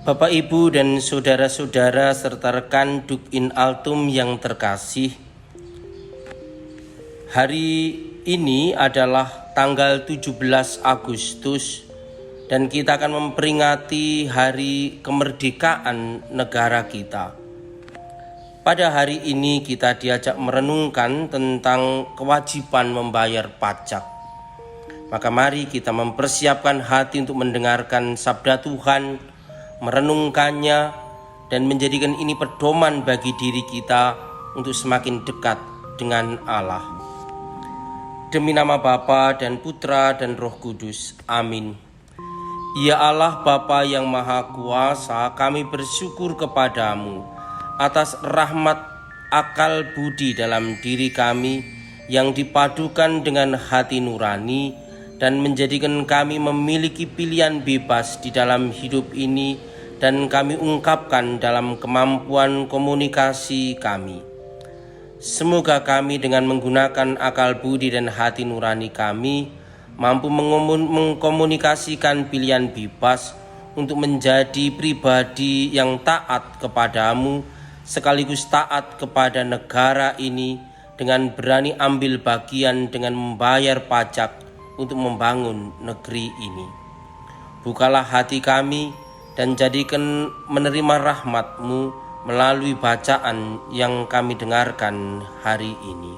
Bapak, Ibu, dan saudara-saudara serta rekan Duk in Altum yang terkasih, hari ini adalah tanggal 17 Agustus dan kita akan memperingati hari kemerdekaan negara kita. Pada hari ini kita diajak merenungkan tentang kewajiban membayar pajak. Maka mari kita mempersiapkan hati untuk mendengarkan sabda Tuhan, merenungkannya, dan menjadikan ini pedoman bagi diri kita untuk semakin dekat dengan Allah. Demi nama Bapa dan Putra dan Roh Kudus. Amin. Ya Allah Bapa yang Maha Kuasa, kami bersyukur kepadamu atas rahmat akal budi dalam diri kami yang dipadukan dengan hati nurani dan menjadikan kami memiliki pilihan bebas di dalam hidup ini, dan kami ungkapkan dalam kemampuan komunikasi kami. Semoga kami dengan menggunakan akal budi dan hati nurani kami mampu mengkomunikasikan pilihan bebas untuk menjadi pribadi yang taat kepadamu sekaligus taat kepada negara ini, dengan berani ambil bagian dengan membayar pajak untuk membangun negeri ini. Bukalah hati kami dan jadikan menerima rahmat-Mu melalui bacaan yang kami dengarkan hari ini.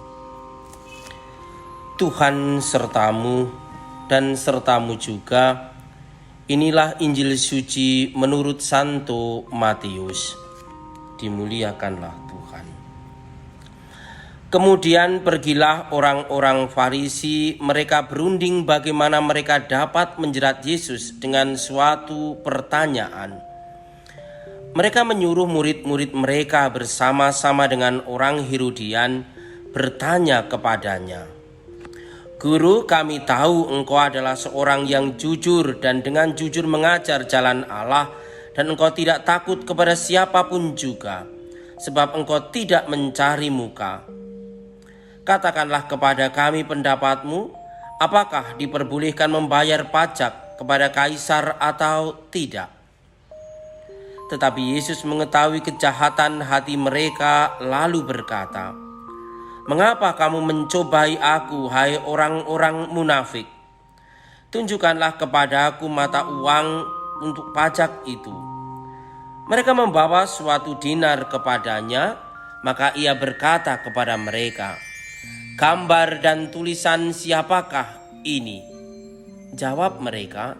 Tuhan sertamu dan sertamu juga. Inilah Injil suci menurut Santo Matius. Dimuliakanlah Tuhan. Kemudian pergilah orang-orang Farisi, mereka berunding bagaimana mereka dapat menjerat Yesus dengan suatu pertanyaan. Mereka menyuruh murid-murid mereka bersama-sama dengan orang Herodian bertanya kepadanya, "Guru, kami tahu engkau adalah seorang yang jujur dan dengan jujur mengajar jalan Allah, dan engkau tidak takut kepada siapapun juga, sebab engkau tidak mencari muka. Katakanlah kepada kami pendapatmu, apakah diperbolehkan membayar pajak kepada kaisar atau tidak?" Tetapi Yesus mengetahui kejahatan hati mereka lalu berkata, "Mengapa kamu mencobai aku, hai orang-orang munafik? Tunjukkanlah kepadaku mata uang untuk pajak itu." Mereka membawa suatu dinar kepadanya, maka ia berkata kepada mereka, "Gambar dan tulisan siapakah ini?" Jawab mereka,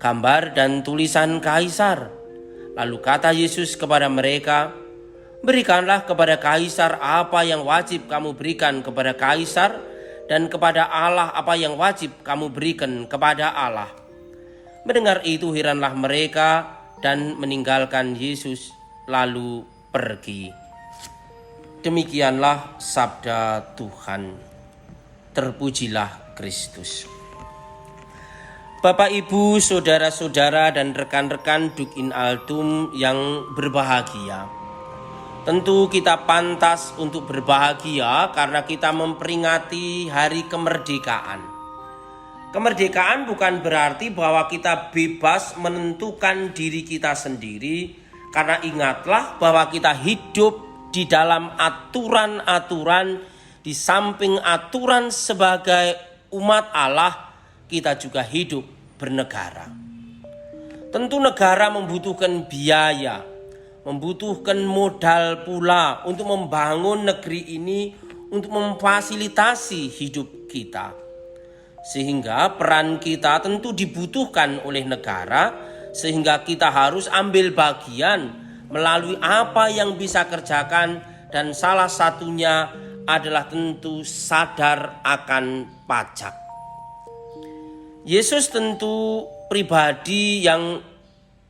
"Gambar dan tulisan kaisar." Lalu kata Yesus kepada mereka, "Berikanlah kepada kaisar apa yang wajib kamu berikan kepada kaisar, dan kepada Allah apa yang wajib kamu berikan kepada Allah." Mendengar itu heranlah mereka dan meninggalkan Yesus lalu pergi. Demikianlah sabda Tuhan. Terpujilah Kristus. Bapak, Ibu, saudara-saudara, dan rekan-rekan Duk in Altum yang berbahagia. Tentu kita pantas untuk berbahagia karena kita memperingati hari kemerdekaan. Kemerdekaan bukan berarti bahwa kita bebas menentukan diri kita sendiri, karena ingatlah bahwa kita hidup di dalam aturan-aturan. Di samping aturan sebagai umat Allah, kita juga hidup bernegara. Tentu negara membutuhkan biaya, membutuhkan modal pula untuk membangun negeri ini, untuk memfasilitasi hidup kita. Sehingga peran kita tentu dibutuhkan oleh negara, sehingga kita harus ambil bagian melalui apa yang bisa kerjakan, dan salah satunya adalah tentu sadar akan pajak. Yesus tentu pribadi yang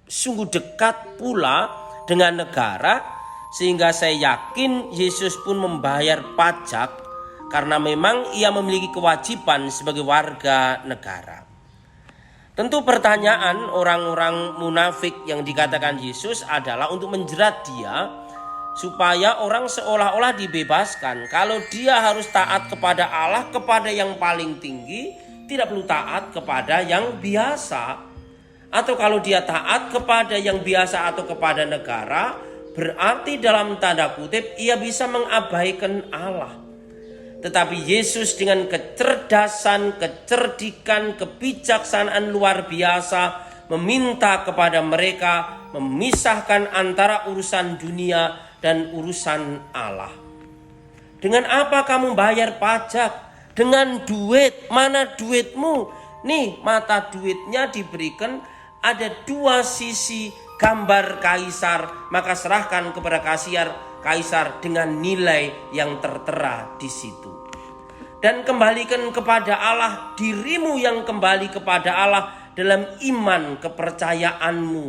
sungguh dekat pula dengan negara, sehingga saya yakin Yesus pun membayar pajak karena memang ia memiliki kewajiban sebagai warga negara. Tentu pertanyaan orang-orang munafik yang dikatakan Yesus adalah untuk menjerat dia, supaya orang seolah-olah dibebaskan. Kalau dia harus taat kepada Allah, kepada yang paling tinggi, tidak perlu taat kepada yang biasa. Atau kalau dia taat kepada yang biasa atau kepada negara, berarti dalam tanda kutip ia bisa mengabaikan Allah. Tetapi Yesus dengan kecerdasan, kecerdikan, kebijaksanaan luar biasa meminta kepada mereka memisahkan antara urusan dunia dan urusan Allah. Dengan apa kamu bayar pajak? Dengan duit. Mana duitmu? Nih, mata duitnya diberikan ada dua sisi gambar kaisar, maka serahkan kepada kaisar dengan nilai yang tertera di situ. Dan kembalikan kepada Allah dirimu yang kembali kepada Allah dalam iman kepercayaanmu,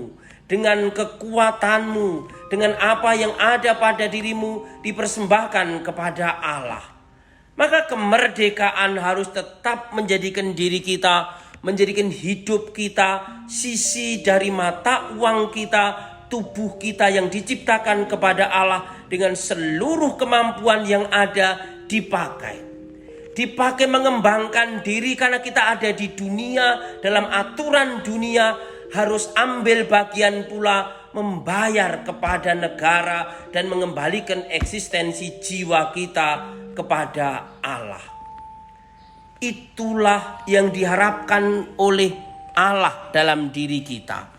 dengan kekuatanmu, dengan apa yang ada pada dirimu dipersembahkan kepada Allah. Maka kemerdekaan harus tetap menjadikan diri kita, menjadikan hidup kita, sisi dari mata uang kita, tubuh kita yang diciptakan kepada Allah dengan seluruh kemampuan yang ada dipakai. Dipakai mengembangkan diri karena kita ada di dunia, dalam aturan dunia harus ambil bagian pula membayar kepada negara dan mengembalikan eksistensi jiwa kita kepada Allah. Itulah yang diharapkan oleh Allah dalam diri kita.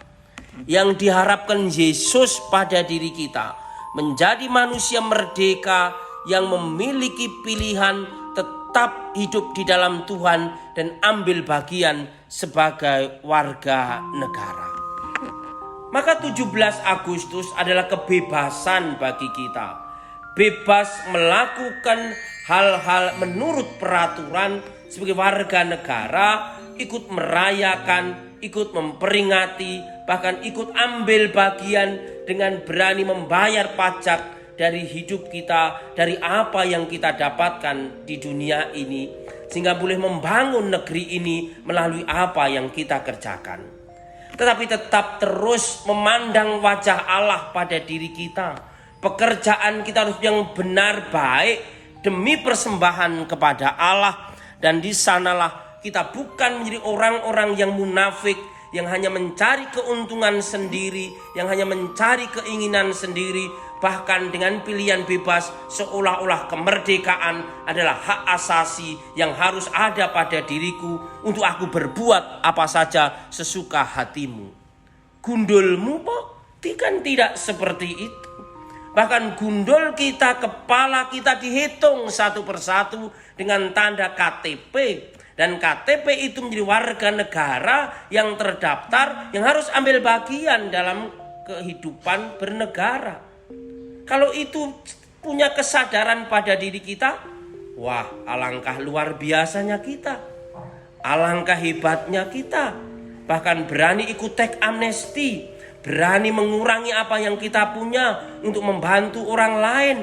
Yang diharapkan Yesus pada diri kita. Menjadi manusia merdeka yang memiliki pilihan tetap hidup di dalam Tuhan dan ambil bagian sebagai warga negara. Maka 17 Agustus adalah kebebasan bagi kita. Bebas melakukan hal-hal menurut peraturan sebagai warga negara, ikut merayakan, ikut memperingati, bahkan ikut ambil bagian dengan berani membayar pajak dari hidup kita, dari apa yang kita dapatkan di dunia ini, sehingga boleh membangun negeri ini melalui apa yang kita kerjakan. Tetapi tetap terus memandang wajah Allah pada diri kita. Pekerjaan kita harus yang benar baik demi persembahan kepada Allah, dan di sanalah kita bukan menjadi orang-orang yang munafik, yang hanya mencari keuntungan sendiri, yang hanya mencari keinginan sendiri, bahkan dengan pilihan bebas seolah-olah kemerdekaan adalah hak asasi yang harus ada pada diriku untuk aku berbuat apa saja sesuka hatimu. Gundulmu kan tidak seperti itu. Bahkan gundul kita, kepala kita dihitung satu persatu dengan tanda KTP. Dan KTP itu menjadi warga negara yang terdaftar, yang harus ambil bagian dalam kehidupan bernegara. Kalau itu punya kesadaran pada diri kita, wah, alangkah luar biasanya kita. Alangkah hebatnya kita. Bahkan berani ikut teks amnesti, berani mengurangi apa yang kita punya untuk membantu orang lain.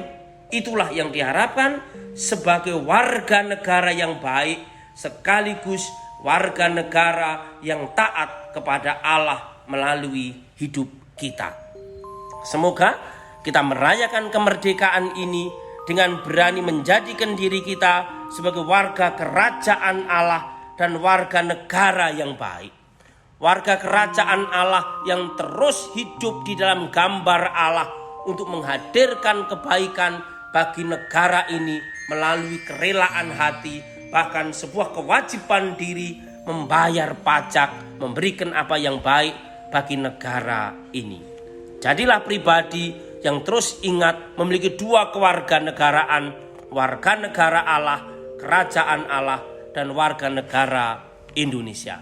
Itulah yang diharapkan sebagai warga negara yang baik, sekaligus warga negara yang taat kepada Allah melalui hidup kita. Semoga kita merayakan kemerdekaan ini dengan berani menjadikan diri kita sebagai warga kerajaan Allah dan warga negara yang baik. Warga kerajaan Allah yang terus hidup di dalam gambar Allah untuk menghadirkan kebaikan bagi negara ini melalui kerelaan hati, bahkan sebuah kewajiban diri membayar pajak, memberikan apa yang baik bagi negara ini. Jadilah pribadi yang terus ingat memiliki dua kewarganegaraan, warga negara Allah, kerajaan Allah, dan warga negara Indonesia.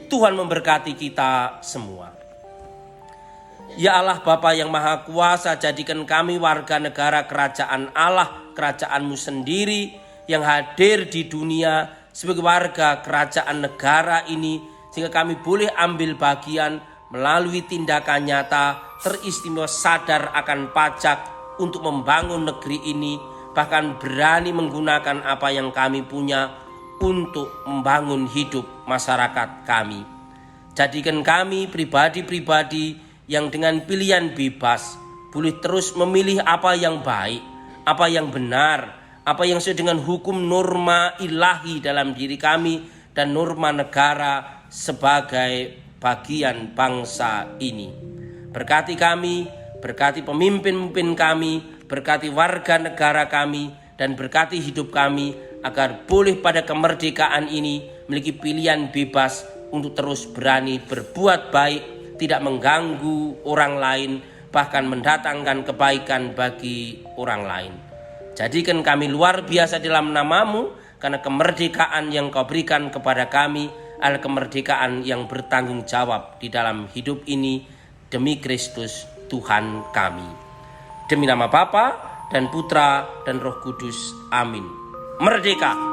Tuhan memberkati kita semua. Ya Allah Bapa yang Maha Kuasa, jadikan kami warga negara kerajaan Allah, kerajaan-Mu sendiri yang hadir di dunia sebagai warga kerajaan negara ini, sehingga kami boleh ambil bagian melalui tindakan nyata, teristimewa sadar akan pajak untuk membangun negeri ini, bahkan berani menggunakan apa yang kami punya untuk membangun hidup masyarakat kami. Jadikan kami pribadi-pribadi yang dengan pilihan bebas boleh terus memilih apa yang baik, apa yang benar, apa yang sesuai dengan hukum norma ilahi dalam diri kami dan norma negara sebagai bagian bangsa ini. Berkati kami, berkati pemimpin-pemimpin kami, berkati warga negara kami, dan berkati hidup kami agar boleh pada kemerdekaan ini memiliki pilihan bebas untuk terus berani berbuat baik, tidak mengganggu orang lain, bahkan mendatangkan kebaikan bagi orang lain. Jadikan kami luar biasa dalam nama-Mu, karena kemerdekaan yang Kau berikan kepada kami adalah kemerdekaan yang bertanggung jawab di dalam hidup ini, demi Kristus Tuhan kami. Demi nama Bapa dan Putra dan Roh Kudus. Amin. Merdeka!